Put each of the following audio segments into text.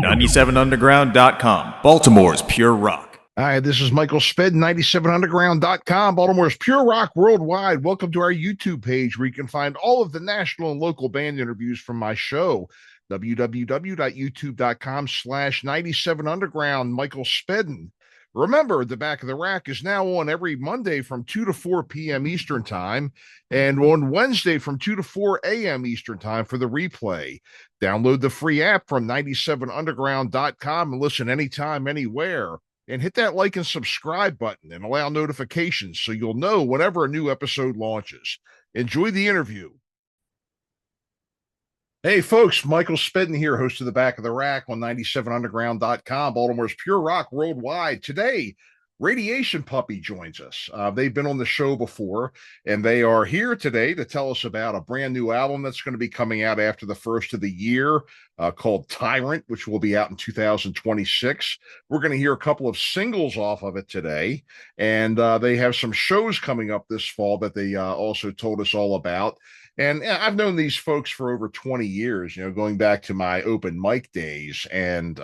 97underground.com, Baltimore's pure rock. Hi, this is Michael Spedden, 97underground.com, Baltimore's pure rock worldwide. Welcome to our YouTube page where you can find all of the national and local band interviews from my show, www.youtube.com/97underground, Michael Spedden. Remember, The Back of the Rack is now on every Monday from 2 to 4 p.m. Eastern Time and on Wednesday from 2 to 4 a.m. Eastern Time for the replay. Download the free app from 97underground.com and listen anytime, anywhere. And hit that like and subscribe button and allow notifications so you'll know whenever a new episode launches. Enjoy the interview. Hey, folks, Michael Spedden here, host of The Back of the Rack on 97underground.com, Baltimore's pure rock worldwide. Today, Radiation Puppy joins us. They've been on the show before, and they are here today to tell us about a brand new album that's going to be coming out after the first of the year called Tyrant, which will be out in 2026. We're going to hear a couple of singles off of it today, and they have some shows coming up this fall that they also told us all about. And I've known these folks for over 20 years, going back to my open mic days. And,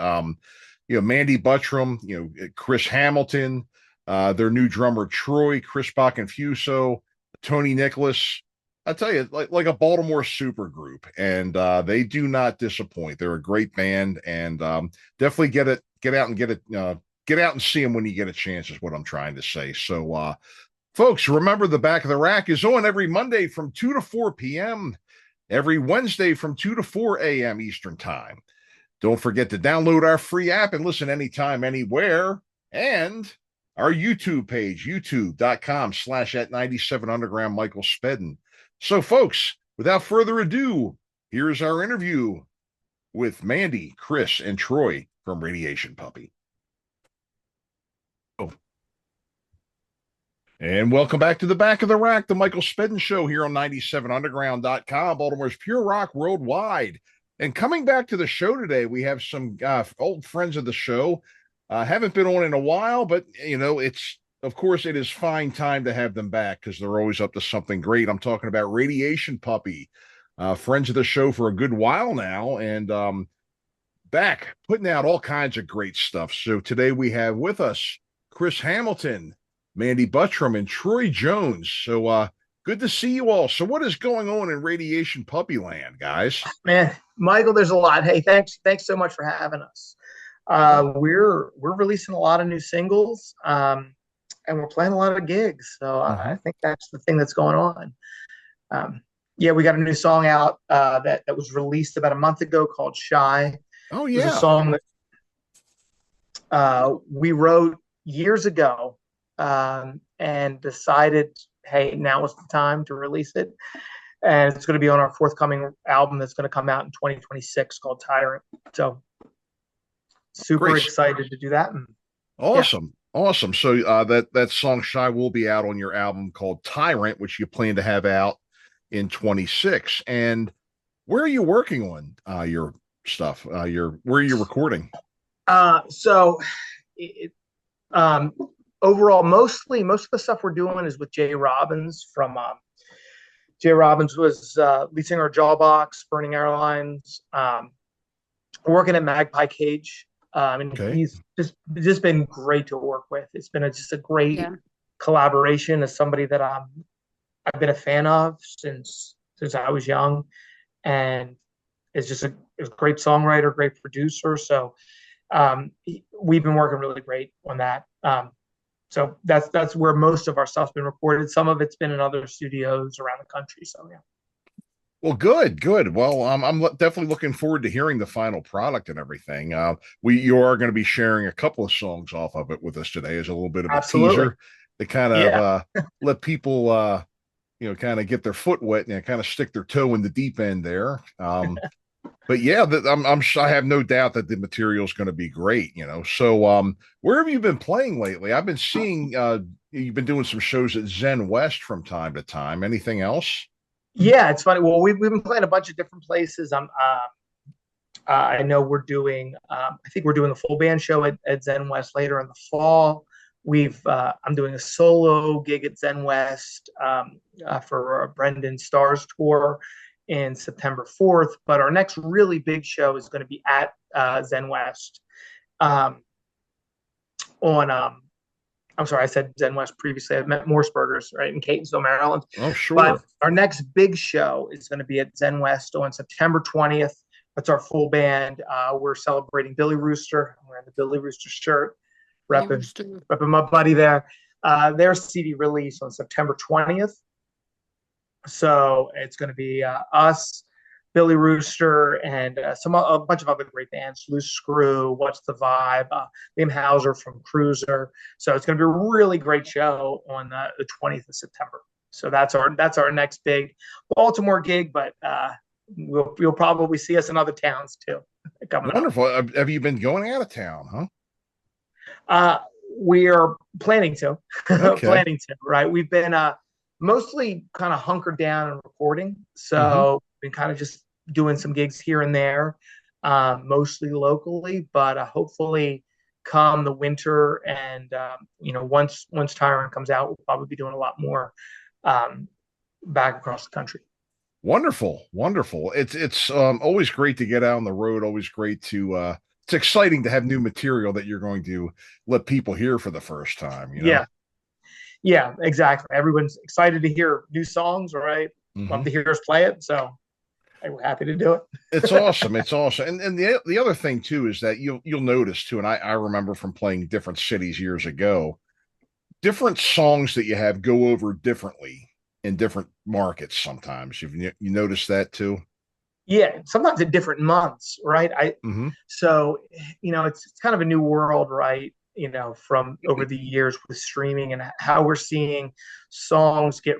Mandy Buttram, Chris Hamilton, their new drummer, Troy, Chris Bacconfuso, Tony Nicholas. I tell you, like a Baltimore super group. And they do not disappoint. They're a great band. And definitely get out and see them when you get a chance is what I'm trying to say. So, folks, remember The Back of the Rack is on every Monday from 2 to 4 p.m., every Wednesday from 2 to 4 a.m. Eastern Time. Don't forget to download our free app and listen anytime, anywhere, and our YouTube page, youtube.com/@97underground Michael Spedden. So, folks, without further ado, here's our interview with Mandy, Chris, and Troy from Radiation Puppy. And welcome back to The Back of the Rack, the Michael Spedden Show here on 97underground.com, Baltimore's pure rock worldwide. And coming back to the show today, we have some old friends of the show. Haven't been on in a while, but, of course, it is fine time to have them back because they're always up to something great. I'm talking about Radiation Puppy, friends of the show for a good while now, and back putting out all kinds of great stuff. So today we have with us Chris Hamilton, Mandy Buttram, and Troy Jones. So good to see you all. So what is going on in Radiation Puppy Land, guys? Man, Michael, there's a lot. Hey, thanks so much for having us. We're releasing a lot of new singles, and we're playing a lot of gigs. So I think that's the thing that's going on. We got a new song out that was released about a month ago called Shy. Oh, yeah. It's a song that we wrote years ago. And decided, hey, now is the time to release it. And it's going to be on our forthcoming album that's going to come out in 2026 called Tyrant. So super excited to do that. And, awesome. Yeah. Awesome. So that song Shy will be out on your album called Tyrant, which you plan to have out in 26. And where are you working on your stuff? Where are you recording? Overall, most of the stuff we're doing is with Jay Robbins from Jay Robbins was lead singer of Jawbox, Burning Airlines, working at Magpie Cage. He's just been great to work with. It's been just a great collaboration as somebody that I've been a fan of since I was young, and is just a great songwriter, great producer. So we've been working really great on that. So that's where most of our stuff's been recorded. Some of it's been in other studios around the country. So, yeah. Well, good. Well, I'm definitely looking forward to hearing the final product and everything. You are going to be sharing a couple of songs off of it with us today as a little bit of a teaser to kind of let people, kind of get their foot wet and kind of stick their toe in the deep end there. But yeah, I have no doubt that the material is going to be great, So, where have you been playing lately? I've been seeing you've been doing some shows at Zen West from time to time. Anything else? Yeah, it's funny. Well, we've been playing a bunch of different places. I know we're doing. I think we're doing a full band show at Zen West later in the fall. I'm doing a solo gig at Zen West for Brendan Starr's tour in September 4th. But our next really big show is going to be at Zen West on I'm sorry, I said Zen West previously. I meant Morsberger's, right, in Catonsville, Maryland. Oh, sure. But our next big show is going to be at Zen West on September 20th. That's our full band. We're celebrating Billy Rooster. I'm wearing the Billy Rooster shirt, repping my buddy there. Their CD release on September 20th. So it's going to be us, Billy Rooster, and a bunch of other great bands, Loose Screw, What's the Vibe, Liam Hauser from Cruiser. So it's going to be a really great show on the 20th of September. So that's our next big Baltimore gig, but you'll probably see us in other towns too. Wonderful. Have you been going out of town, huh? We are planning to. Okay. Right? We've been mostly kind of hunkered down and recording. So been kind of just doing some gigs here and there, mostly locally, but hopefully come the winter and once Tavern comes out, we'll probably be doing a lot more back across the country. Wonderful. It's always great to get out on the road. Always great to it's exciting to have new material that you're going to let people hear for the first time. Yeah, exactly. Everyone's excited to hear new songs, right? Love to hear us play it. So we're happy to do it. It's awesome. And the other thing too is that you'll notice too, and I remember from playing different cities years ago, different songs that you have go over differently in different markets. Sometimes you notice that too. Yeah, sometimes at different months, right? So it's kind of a new world, right? From over the years with streaming and how we're seeing songs get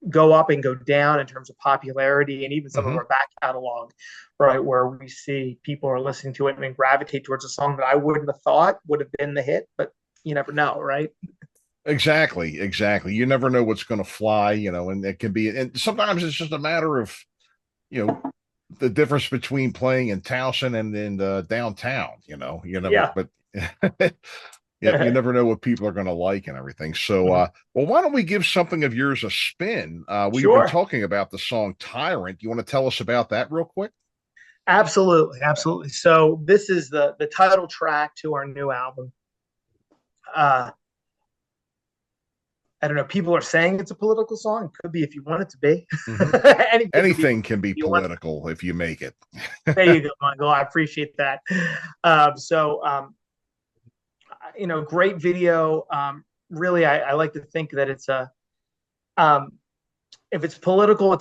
go up and go down in terms of popularity, and even some of our back catalog, right, where we see people are listening to it and then gravitate towards a song that I wouldn't have thought would have been the hit, but you never know, right? Exactly. You never know what's going to fly, and it can be, and sometimes it's just a matter of, the difference between playing in Towson and in downtown, but you never know what people are going to like and everything. So, well, why don't we give something of yours a spin? We've been talking about the song Tyrant. You want to tell us about that real quick? Absolutely. So this is the title track to our new album. I don't know. People are saying it's a political song. It could be if you want it to be. Anything can be political if you make it. There you go, Michael. I appreciate that. Great video. Really, I like to think that it's if it's political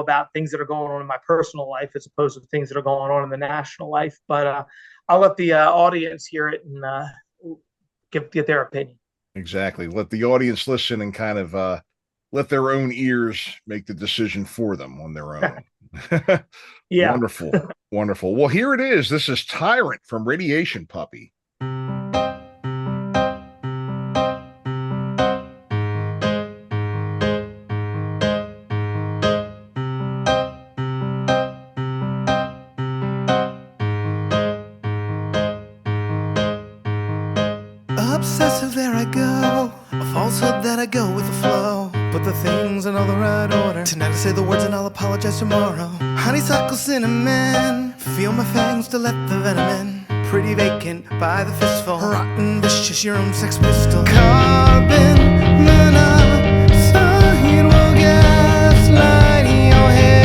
about things that are going on in my personal life as opposed to things that are going on in the national life. But I'll let the audience hear it and get their opinion. Exactly. Let the audience listen and kind of let their own ears make the decision for them on their own. Yeah. Wonderful. Well, here it is. This is Tyrant from Radiation Puppy. Obsessive, there I go. A falsehood that I go with the flow. Put the things in all the right order. Tonight I say the words and I'll apologize tomorrow. Honeysuckle cinnamon. Feel my fangs to let the venom in. Pretty vacant by the fistful. Rotten, vicious, your own sex pistol. Carbon monoxide will gaslight your head.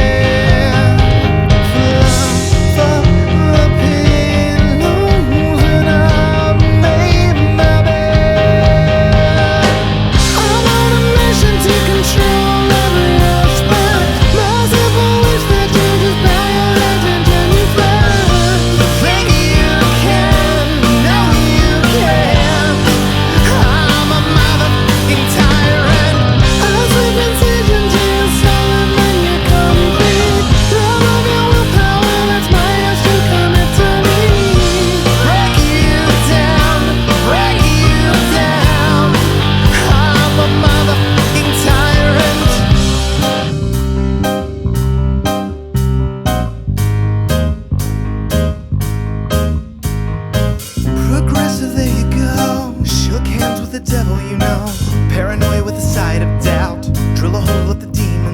the devil, you know. Paranoia with the sight of doubt. Drill a hole, let the demon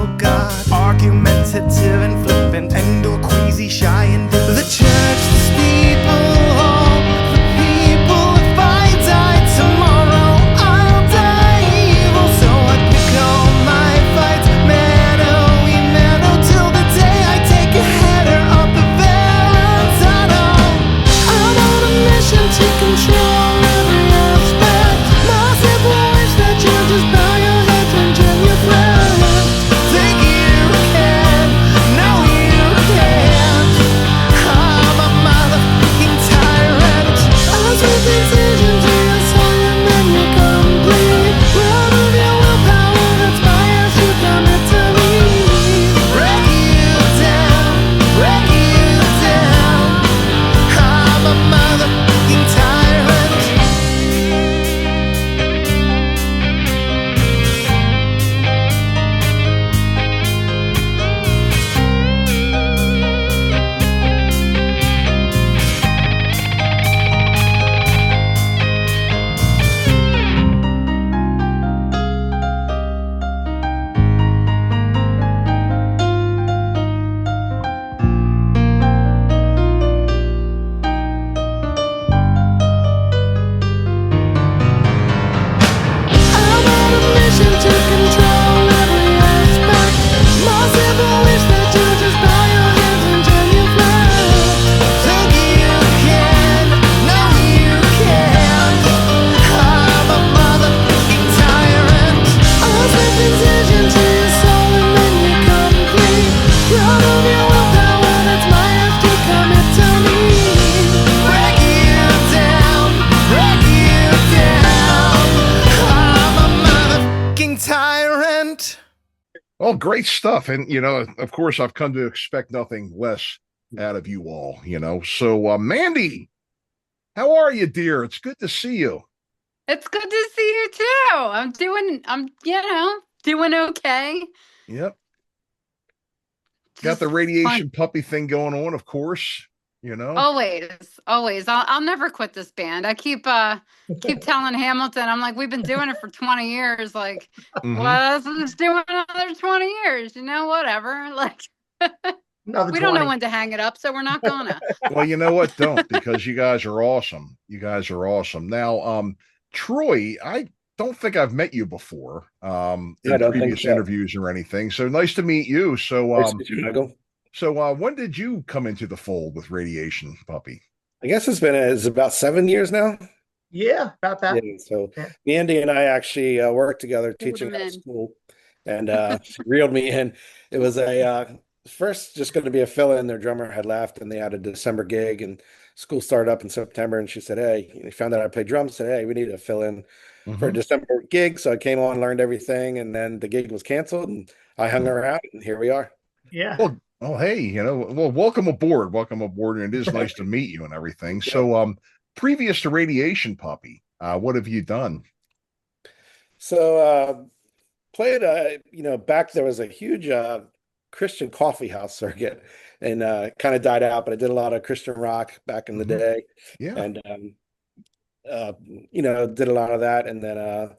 forgot. Argumentative and flippant, and or queasy, shy and different. The church, the steeple, all the people. If I die tomorrow, I'll die evil. So I pick all my fights, mano y mano, till the day I take a header off the Valentino. I'm on a mission to control every aspect. Massive lives that you just bow your head and genuflect. Think you can, no you can't. I'm a motherfucking tyrant. I swear decision to your soul and then you're complete. Proud of your willpower, that's my ass, you commit to me. Break you down, break you down. I'm a motherfucking tyrant. I'm on a mission to control every aspect. Massive wish that you just bow your heads and genuflect. Think you can, no you can't. I'm a motherfucking tyrant. I'll send decision to your soul and then you're complete. Proud of your willpower, that's my ass to commit to me. Break you down, break you down. I'm a motherfucking tyrant. Oh, great stuff. And, of course, I've come to expect nothing less out of you all, So, Mandy, how are you, dear? It's good to see you. It's good to see you too. I'm doing okay. Yep. Got the Just radiation puppy thing going on, of course, Always. I'll never quit this band. I keep telling Hamilton, I'm like, we've been doing it for 20 years. Like, Mhm. well, let's do another 20 years, whatever. Like, Another we don't know 20. when to hang it up, so we're not gonna. Well, you know what? Don't, because you guys are awesome. You guys are awesome. Now, Troy, I don't think I've met you before in don't think previous so. interviews or anything. So nice to meet you. So, Nice to meet you, Michael. when did you come into the fold with Radiation Puppy? I guess it's about 7 years now. Yeah, about that. Yeah, so Yeah. Andy and I actually worked together teaching them at in. school, and she reeled me in. It was first just going to be a fill-in. Their drummer had left, and they had a December gig, and school started up in September. And she said, "Hey," you found out I play drums. Said, "Hey, we need a fill-in for a Mhm. December gig." So I came on, learned everything, and then the gig was canceled, and I hung around, and here we are. Yeah. Well, hey, welcome aboard. Welcome aboard. And it is nice to meet you and everything. Yeah. So, previous to Radiation Puppy, what have you done? So played back there was a huge Christian coffee house circuit, and kind of died out, but I did a lot of Christian rock back in the Mhm. day, Yeah. and did a lot of that, and then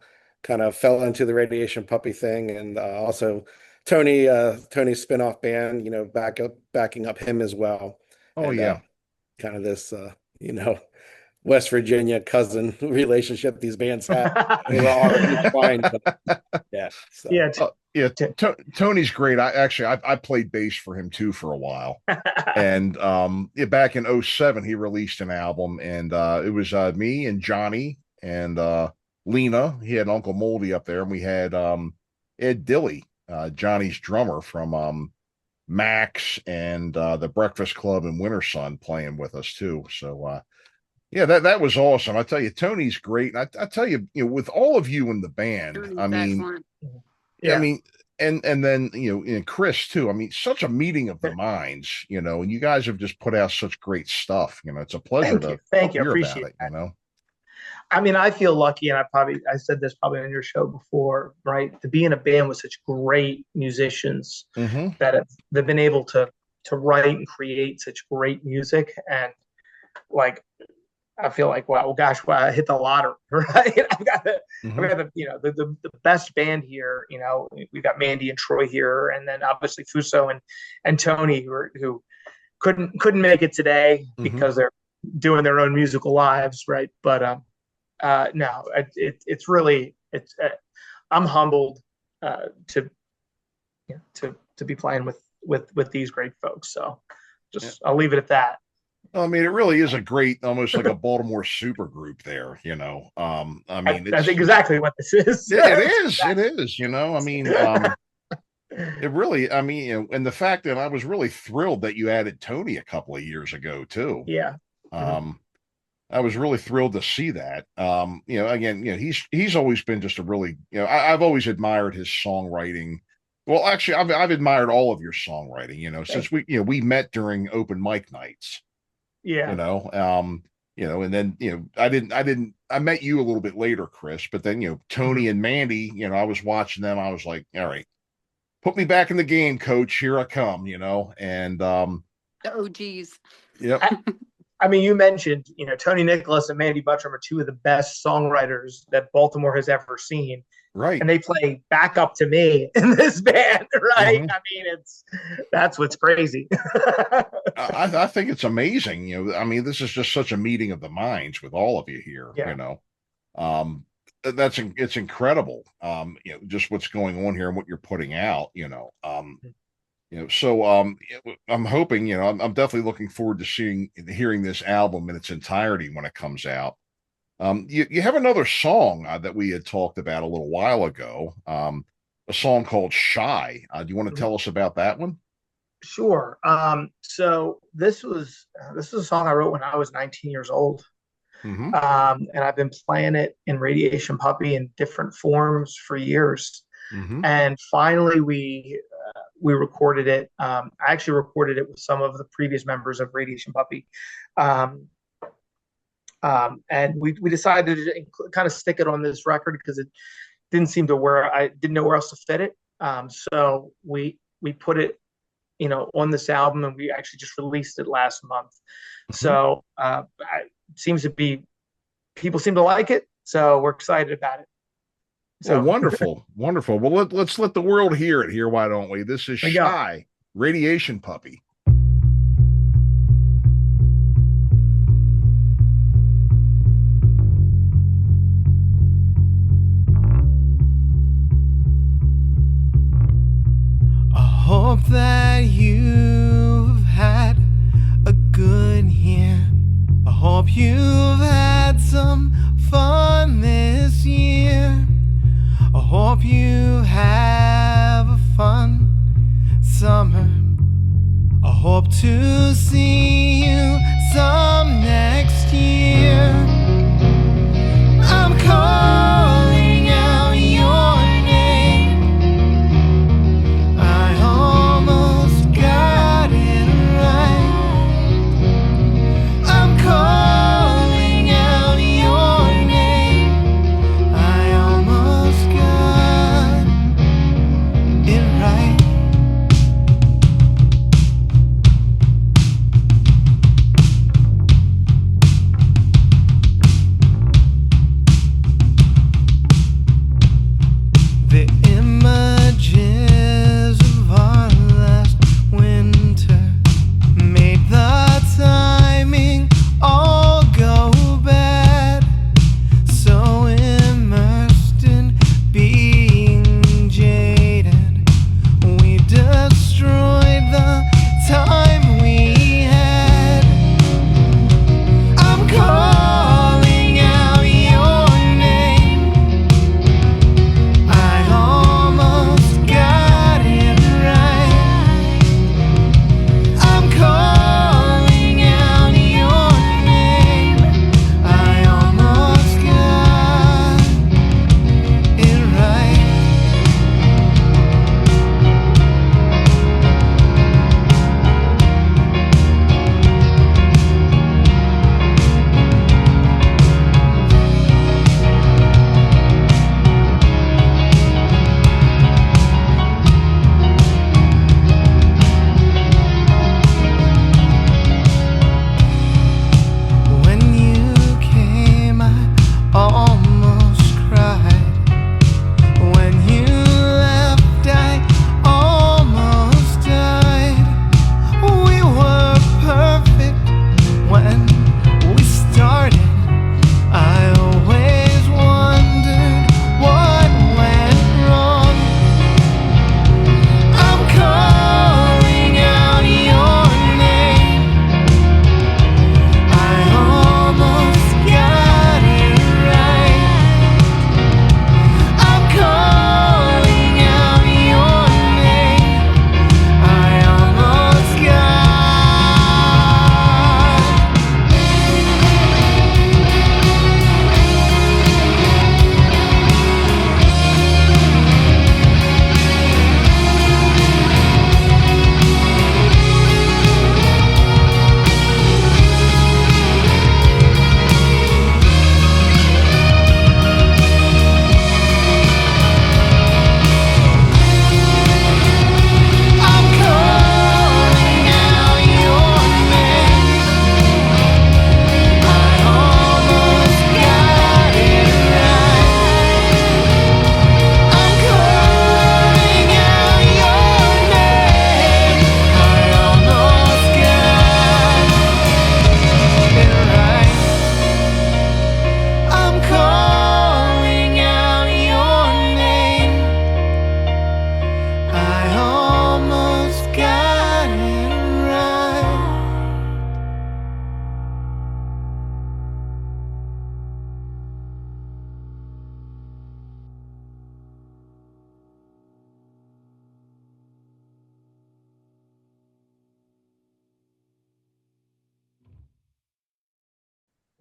kind of fell into the Radiation Puppy thing, and also Tony's spin-off band, backing up him as well. Oh, And yeah. kind of this West Virginia cousin relationship these bands have. They were all intertwined, but yeah. So. Yeah. Yeah, Tony's great. I played bass for him too for a while. And back in 07 he released an album, and it was me and Johnny and Lena. He had Uncle Moldy up there, and we had Ed Dilly, Johnny's drummer from Max and the Breakfast Club and Winter Sun, playing with us too. So yeah, that was awesome. I tell you, Tony's great. And I tell you, with all of you in the band, Tony's I mean, excellent. Yeah. I mean, and then and Chris too. I mean, such a meeting of the minds, and you guys have just put out such great stuff. It's a pleasure Thank you. hear Appreciate about it. that. I mean, I feel lucky, and I said this probably on your show before, right? To be in a band with such great musicians Mhm. that they've been able to write and create such great music, and like I feel like, wow, gosh, wow, I hit the lottery, right? I've got the the best band here. We've got Mandy and Troy here, and then obviously Fuso and Tony, who couldn't make it today because they're doing their own musical lives, right? But no, it's really I'm humbled to be playing with these great folks. So I'll leave it at that. I mean, it really is a great, almost like a Baltimore super group there, I mean, that's exactly what this is. Yeah, it is. It is, I mean, it really, I mean, and the fact that I was really thrilled that you added Tony a couple of years ago too. Yeah. I was really thrilled to see that. Again, he's always been just a really, I've always admired his songwriting. Well, actually, I've admired all of your songwriting, since we met during open mic nights. Yeah. And then, I met you a little bit later, Chris, but then, Tony and Mandy, I was watching them. I was like, all right, put me back in the game, coach. Here I come, and, oh, geez. Yep. I mean, you mentioned, Tony Nicholas and Mandy Buttram are two of the best songwriters that Baltimore has ever seen. Right. And they play backup to me in this band, right? I mean, that's what's crazy. I think it's amazing. I mean, this is just such a meeting of the minds with all of you here, it's incredible. Just what's going on here and what you're putting out, so I'm hoping, I'm definitely looking forward to hearing this album in its entirety when it comes out. You have another song that we had talked about a little while ago, a song called Shy. Do you want to tell us about that one? Sure. So this was a song I wrote when I was 19 years old. And I've been playing it in Radiation Puppy in different forms for years. And finally we recorded it. I actually recorded it with some of the previous members of Radiation Puppy. And we decided to kind of stick it on this record because it didn't seem to I didn't know where else to fit it. So we put it, on this album, and we actually just released it last month. So people seem to like it. So we're excited about it. So wonderful. Wonderful. Well, let's let the world hear it here. Why don't we? This is Shy, Radiation Puppy. Hope that you've had a good year. I hope you've had some fun this year. I hope you have a fun summer. I hope to see you some next year. I'm calling out your name. I almost got it right. I'm calling out your name. I almost got it right.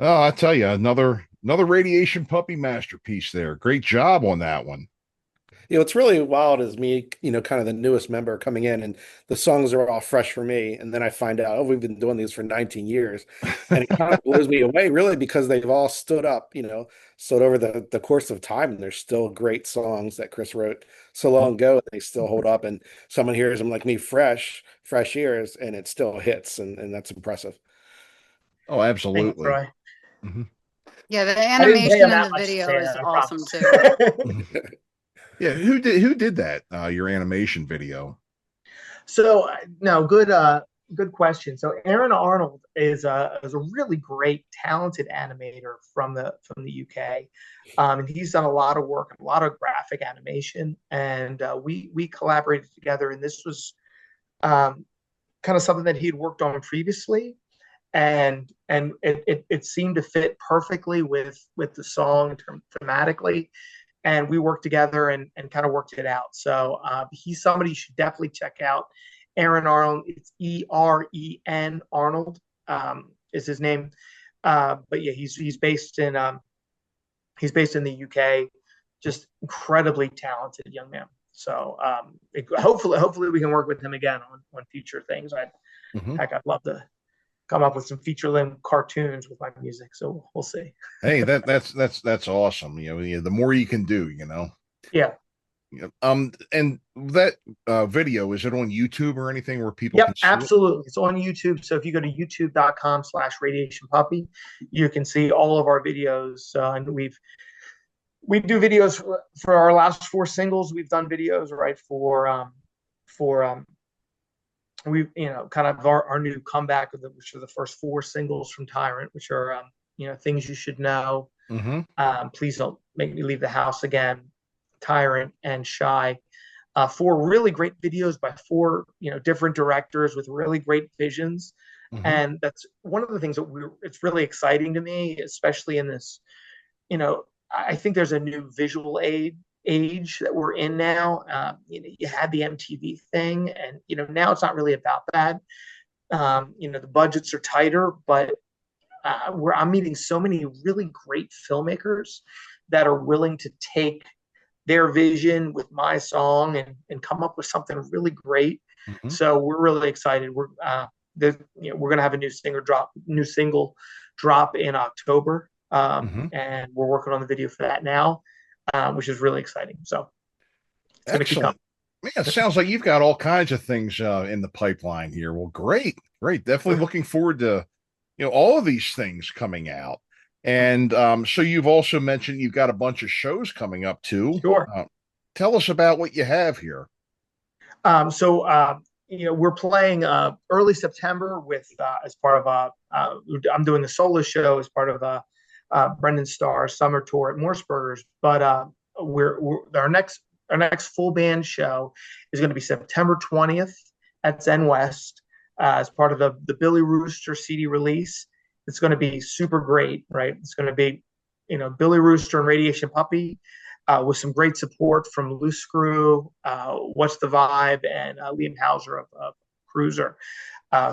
Oh, I tell you, another radiation puppy masterpiece there. Great job on that one. What's really wild is me, kind of the newest member coming in, and the songs are all fresh for me. And then I find out, oh, we've been doing these for 19 years. And it kind of blows me away, really, because they've all stood up, stood over the course of time. And there's still great songs that Chris wrote so long ago, and they still hold up. And someone hears them like me, fresh ears, and it still hits. And that's impressive. Oh, Thanks, absolutely. Troy. Mhm. Yeah, the I didn't pay him animation in that the much to video say is that, I awesome promise. too. Yeah, who did that? Your animation video. So no, good question. So Aaron Arnold is a really great, talented animator from the UK, and he's done a lot of work, a lot of graphic animation, and we collaborated together. And this was kind of something that he'd worked on previously, and it seemed to fit perfectly with the song thematically, and we worked together and kind of worked it out. So he's somebody you should definitely check out. Aaron Arnold, it's Eren Arnold, is his name. But yeah, he's based in the UK. Just incredibly talented young man. So hopefully we can work with him again on future things. Mhm. I'd love to come up with some feature length cartoons with my music. So we'll see. Hey, that's awesome. The more you can do. Yeah. Yeah. And that video, is it on YouTube or anything where people Yep, can see it? absolutely. It's on YouTube. So if you go to youtube.com/radiationpuppy, you can see all of our videos. And we do videos for our last four singles. We've done videos, right, for we kind of our new comeback, which are the first four singles from Tyrant, which are things you should know. Mm-hmm. Please don't make me leave the house again. Tyrant and Shy. Four really great videos by four different directors with really great visions. Mm-hmm. And that's one of the things that it's really exciting to me, especially in this. I think there's a new visual age that we're in now. You had the MTV thing, and now it's not really about that. The budgets are tighter, but I'm meeting so many really great filmmakers that are willing to take their vision with my song and come up with something really great. Mm-hmm. So we're really excited. We're going to have a new single drop in October, and we're working on the video for that now, which is really exciting. So it's going to keep coming. Yeah, it sounds like you've got all kinds of things in the pipeline here. Well, great. Definitely looking forward to all of these things coming out. And so you've also mentioned you've got a bunch of shows coming up too. Sure. Tell us about what you have here. We're playing early September with as part of I'm doing a solo show as part of Brendan Starr's summer tour at Morsberger's. But we're our next full band show is going to be September 20th at Zen West as part of the Billy Rooster CD release. It's going to be super great, right? It's going to be, Billy Rooster and Radiation Puppy with some great support from Loose Screw, What's the Vibe, and Liam Hauser of Cruiser.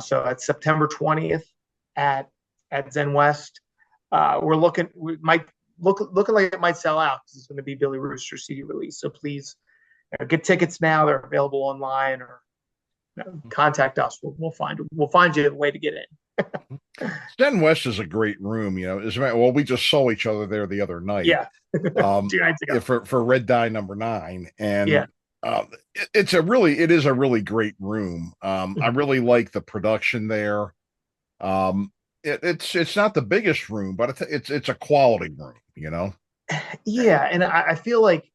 So it's September 20th at Zen West. We might looking like it might sell out because it's going to be Billy Rooster CD release. So please get tickets now. They're available online, or contact us. We'll find you a way to get in. Zen West is a great room, well, we just saw each other there the other night. Yeah. 2 nights ago. For Red Dye number 9. And yeah. It is a really great room. I really like the production there. It's not the biggest room, but it's a quality room, Yeah, and I feel like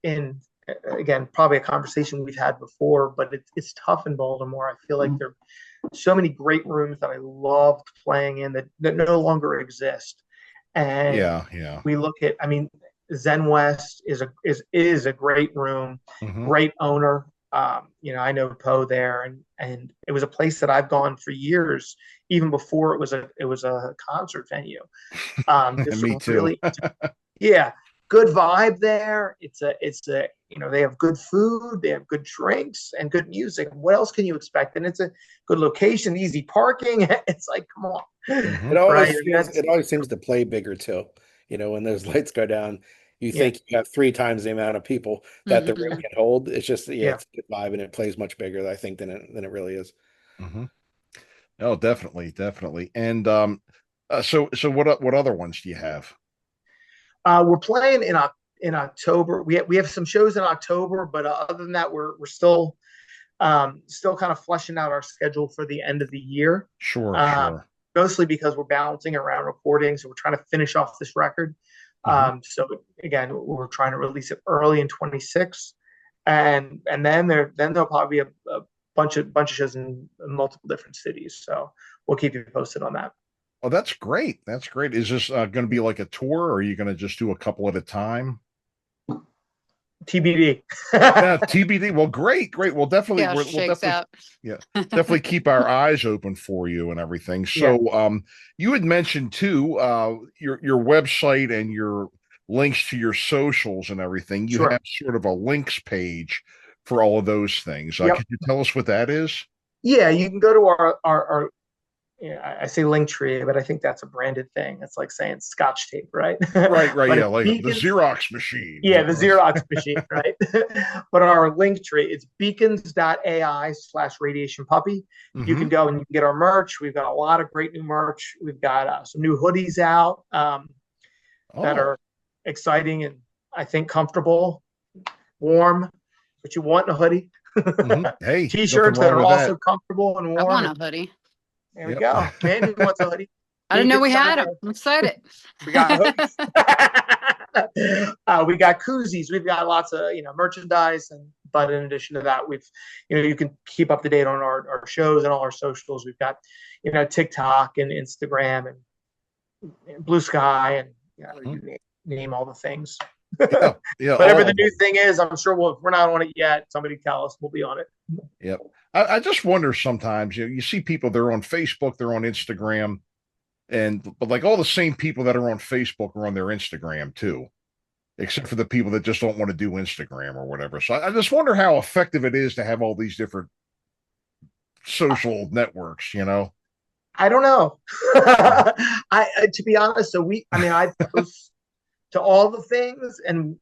again, probably a conversation we've had before, but it's tough in Baltimore. I feel like there are so many great rooms that I loved playing in that no longer exist. And yeah. We look at, Zen West is a great room, great owner. I know Poe there, and it was a place that I've gone for years, even before it was a concert venue. Me too. Really, yeah, good vibe there. It's a they have good food, they have good drinks, and good music. What else can you expect? And it's a good location, easy parking. It's like, come on. It Right. always feels, it always seems to play bigger too. When those lights go down, you Yeah. think you have 3 times the amount of people that the room Mhm. can hold. It's just, Yeah. it's a good vibe, and it plays much bigger, I think, than it really is. Hmm. Oh, definitely, definitely. And so what other ones do you have? We're playing in October. We have some shows in October, but other than that, we're still kind of fleshing out our schedule for the end of the year. Sure, Um, sure. Mostly because we're balancing around recording, so we're trying to finish off this record. Hmm. So again, we're trying to release it early in 26, and then there'll probably be a bunch of shows in multiple different cities. So we'll keep you posted on that. Oh, that's great. That's great. Is this going to be like a tour, or are you going to just do a couple at a time? TBD. Yeah, TBD. Well, great, great. Well, definitely, Yeah, we'll shakes definitely, out. yeah, definitely keep our eyes open for you and everything. Yeah. So, you had mentioned too, your website and your links to your socials and everything. You Sure. have sort of a links page for all of those things. Yep. Could you tell us what that is? Yeah, you can go to our I say Linktree, but I think that's a branded thing. It's like saying Scotch tape, right? Right, right, But yeah, it's like the beacons. Xerox machine. Yeah, the Xerox machine, right? But our Linktree, it's beacons.ai/radiationpuppy. You Hmm. can go and you can get our merch. We've got a lot of great new merch. We've got some new hoodies out that Oh, are exciting and I think comfortable, warm, what you want in a hoodie. Hey, nothing T-shirts that wrong are with that. also comfortable and I want warm. a hoodie. There we Yep. go. Mandy wants a hoodie. I didn't know we had Beacons.ai. them. I'm excited. We got hoodies. We got koozies. We've got lots of merchandise, and but in addition to that, we've you can keep up to date on our shows and all our socials. We've got TikTok and Instagram and Blue Sky and you name all the things. Yeah, yeah, Whatever all the of new them. thing is, I'm sure if we're not on it yet, somebody tell us. We'll be on it. Yep. I just wonder sometimes, you see people, they're on Facebook, they're on Instagram, but like all the same people that are on Facebook are on their Instagram too, except for the people that just don't want to do Instagram or whatever. So I just wonder how effective it is to have all these different social networks. I don't know. To be honest, I post to all the things, and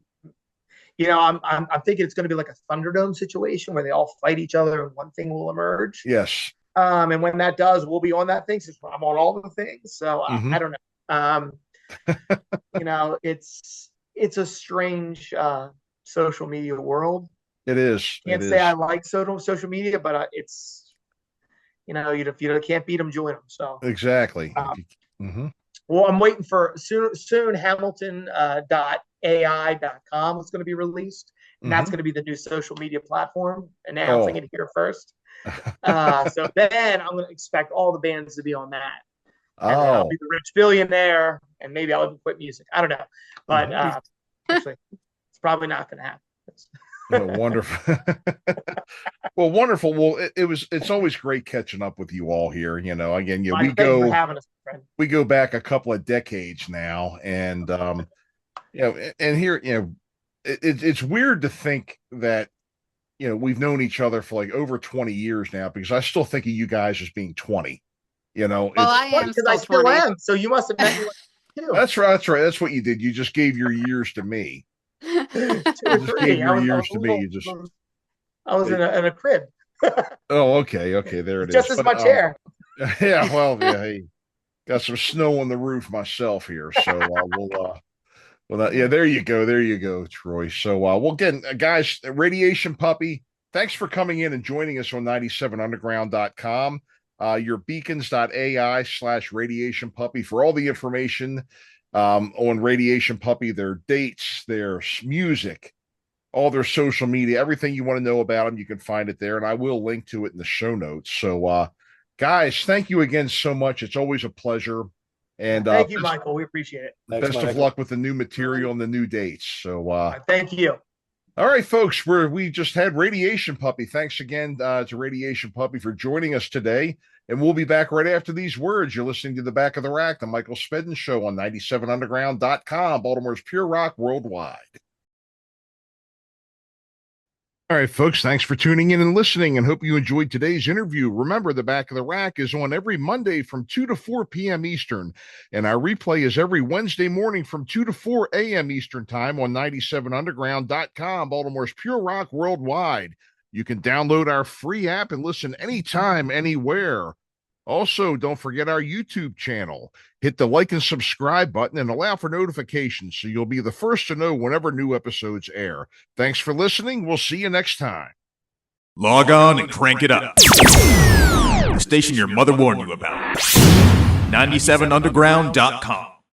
I'm thinking it's going to be like a Thunderdome situation where they all fight each other and one thing will emerge. Yes. And when that does, we'll be on that thing since I'm on all the things. So Hmm. I don't know. It's a strange social media world. It is. It Can't say I is. like social media, but it's if you can't beat them, join them. So Exactly. um, Hmm. well, I'm waiting for soon Hamilton .ai.com is going to be released, and that's Hmm. going to be the new social media platform. Announcing Oh. it here first. So then I'm going to expect all the bands to be on that, and then I'll Oh. be the rich billionaire, and maybe I'll even quit music. I don't know, but Hmm. actually, it's probably not going to happen. Oh, wonderful. Well, wonderful. Well, it's always great catching up with you all here. Again, Thank you for having us, friend. we go back a couple of decades now, and and here, it's weird to think that we've known each other for like over 20 years now, because I still think of you guys as being 20. Well, It's I am Because I still still 20. am. So you must have met me too. That's right. That's right. That's what you did. You just gave your years to me. 2 You or just 3. gave your I years was to a me. little, You just I was in a crib, Oh, okay, okay, there it is. just as But much hair. yeah, well, yeah, hey, got some snow on the roof myself here, so yeah, there you go, Troy. So well, again, guys, Radiation Puppy, thanks for coming in and joining us on 97underground.com. Your beacons.ai/radiation puppy for all the information on Radiation Puppy, their dates, their music, all their social media, everything you want to know about them, you can find it there. And I will link to it in the show notes. So, guys, thank you again so much. It's always a pleasure. And Thank you, Michael. We appreciate it. Thanks, best of Michael. luck with the new material and the new dates. So, Thank you. all right, folks, we just had Radiation Puppy. Thanks again to Radiation Puppy for joining us today. And we'll be back right after these words. You're listening to The Back of the Rack, the Michael Spedden Show on 97underground.com, Baltimore's Pure Rock Worldwide. All right, folks, thanks for tuning in and listening, and hope you enjoyed today's interview. Remember, the Back of the Rack is on every Monday from 2 to 4 p.m. Eastern, and our replay is every Wednesday morning from 2 to 4 a.m. Eastern time on 97underground.com, Baltimore's Pure Rock worldwide. You can download our free app and listen anytime, anywhere. Also, don't forget our YouTube channel. Hit the like and subscribe button and allow for notifications so you'll be the first to know whenever new episodes air. Thanks for listening. We'll see you next time. Log on and crank it up. The station your mother warned you about. 97underground.com.